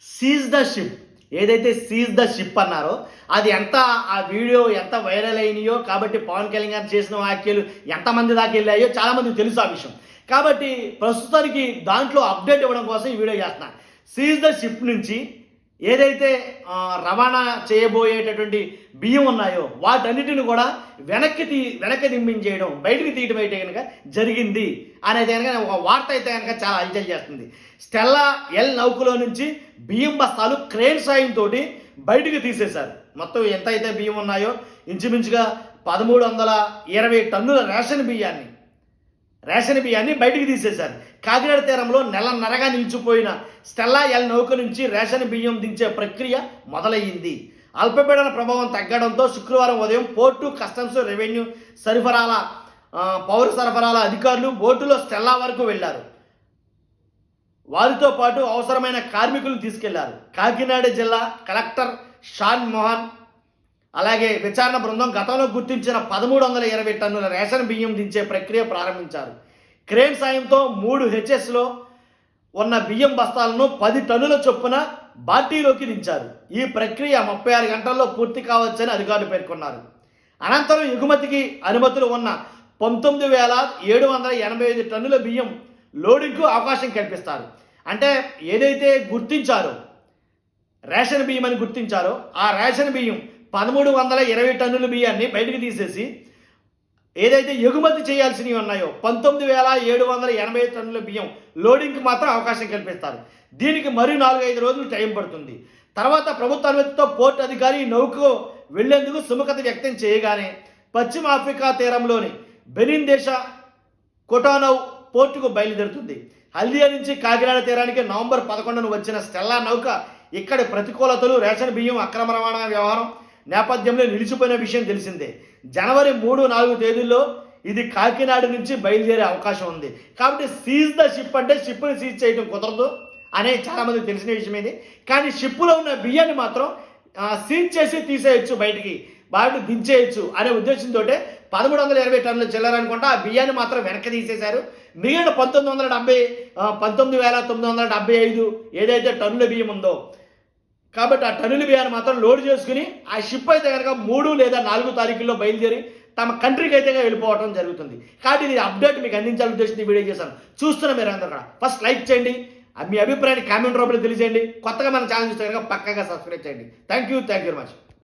Seize the ship. ఏదైతే seize the ship అన్నారో అది ఆ వీడియో ఎంత వైరల్ అయినాయో, కాబట్టి పవన్ కళ్యాణ్ గారు చేసిన వ్యాఖ్యలు ఎంతమంది దాకా వెళ్ళాయో చాలామందికి తెలుసు ఆ విషయం. కాబట్టి ప్రస్తుతానికి దాంట్లో అప్డేట్ ఇవ్వడం కోసం ఈ వీడియో చేస్తున్నా. సీజ్ ద షిప్ నుంచి ఏదైతే రవాణా చేయబోయేటటువంటి బియ్యం ఉన్నాయో వాటన్నిటిని కూడా వెనక్కి దింపించేయడం, బయటికి తీయడం అయితే కనుక జరిగింది అనేది కనుక ఒక వార్త అయితే కనుక చాలా హల్చల్ చేస్తుంది. స్టెల్లా ఎల్ నౌకలో నుంచి బియ్యం బస్తాలు క్రేన్ సాయంతో బయటికి తీసేశారు. మొత్తం ఎంత అయితే బియ్యం ఉన్నాయో ఇంచుమించుగా 1320 టన్నుల రేషన్ బియ్యాన్ని బయటికి తీసేశారు. కాకినాడ తీరంలో నెలన్నరగా నిలిచిపోయిన స్టెల్లా ఎల్ నౌక నుంచి రేషన్ బియ్యం దించే ప్రక్రియ మొదలయ్యింది. అల్పపీడన ప్రభావం తగ్గడంతో శుక్రవారం ఉదయం పోర్టు, కస్టమ్స్, రెవెన్యూ, పౌర సరఫరాల అధికారులు బోటులో స్టెల్లా వరకు వెళ్లారు. వారితో పాటు అవసరమైన కార్మికులను తీసుకెళ్లారు. కాకినాడ జిల్లా కలెక్టర్ షాన్ మోహన్ అలాగే విచారణ బృందం గతంలో గుర్తించిన 1320 టన్నుల రేషన్ బియ్యం దించే ప్రక్రియ ప్రారంభించారు. క్రేన్ సాయంతో 3 హెచ్ఎస్లో ఉన్న బియ్యం బస్తాలను 10 టన్నుల చొప్పున బాటీలోకి దించారు. ఈ ప్రక్రియ 36 గంటల్లో పూర్తి కావచ్చని అధికారులు పేర్కొన్నారు. అనంతరం ఎగుమతికి అనుమతులు ఉన్న 19,785 టన్నుల బియ్యం లోడింగ్కు అవకాశం కల్పిస్తారు. అంటే ఏదైతే రేషన్ బియ్యం అని గుర్తించారో ఆ రేషన్ బియ్యం 1320 టన్నుల బియ్యాన్ని బయటకు తీసేసి ఏదైతే ఎగుమతి చేయాల్సినవి ఉన్నాయో 19,785 టన్నుల బియ్యం లోడింగ్కి మాత్రం అవకాశం కల్పిస్తారు. దీనికి మరి 4-5 రోజులు టైం పడుతుంది. తర్వాత ప్రభుత్వ అనుమతితో పోర్టు అధికారి నౌకకు వెళ్లేందుకు సుముఖత వ్యక్తం చేయగానే పశ్చిమ ఆఫ్రికా తీరంలోని బెనిన్ దేశ కొటానౌ పోర్టుకు బయలుదేరుతుంది. హల్దియా నుంచి కాకినాడ తీరానికి నవంబర్ 11న వచ్చిన స్టెల్లా నౌక ఇక్కడి ప్రతికూలతలు, రేషన్ బియ్యం అక్రమ రవాణా వ్యవహారం నేపథ్యంలో నిలిచిపోయిన విషయం తెలిసిందే. జనవరి 3-4 తేదీల్లో ఇది కాకినాడ నుంచి బయలుదేరే అవకాశం ఉంది. కాబట్టి సీజ్ ద షిప్ అంటే షిప్ని సీజ్ చేయడం కుదరదు అనే చాలామందికి తెలిసిన విషయం ఇది. కానీ షిప్పులో ఉన్న బియ్యాన్ని మాత్రం సీజ్ చేసి తీసేయచ్చు, బయటికి దించేయచ్చు అనే ఉద్దేశంతో 1320 టన్నుల చిల్లర అనుకుంటా ఆ బియ్యాన్ని మాత్రం వెనక్కి తీసేశారు. మిగిలిన 19,975 ఏదైతే టన్నుల బియ్యం ఉందో కాబట్టి ఆ టన్నుల బియ్యాన్ని మాత్రం లోడ్ చేసుకుని ఆ షిప్ అయితే కనుక 3 లేదా 4 తారీఖుల్లో బయలుదేరి తమ కంట్రీకి అయితే వెళ్ళిపోవడం జరుగుతుంది. కాబట్టి ఇది అప్డేట్ మీకు అందించాలని ఉద్దేశించి వీడియో చేశాను. చూస్తున్న మీరు అందరూ కూడా ఫస్ట్ లైక్ చేయండి, మీ అభిప్రాయాన్ని కామెంట్ రూపంలో తెలియజేయండి. కొత్తగా మన ఛానల్ చూస్తే కనుక పక్కగా సబ్స్క్రైబ్ చేయండి. Thank you very much.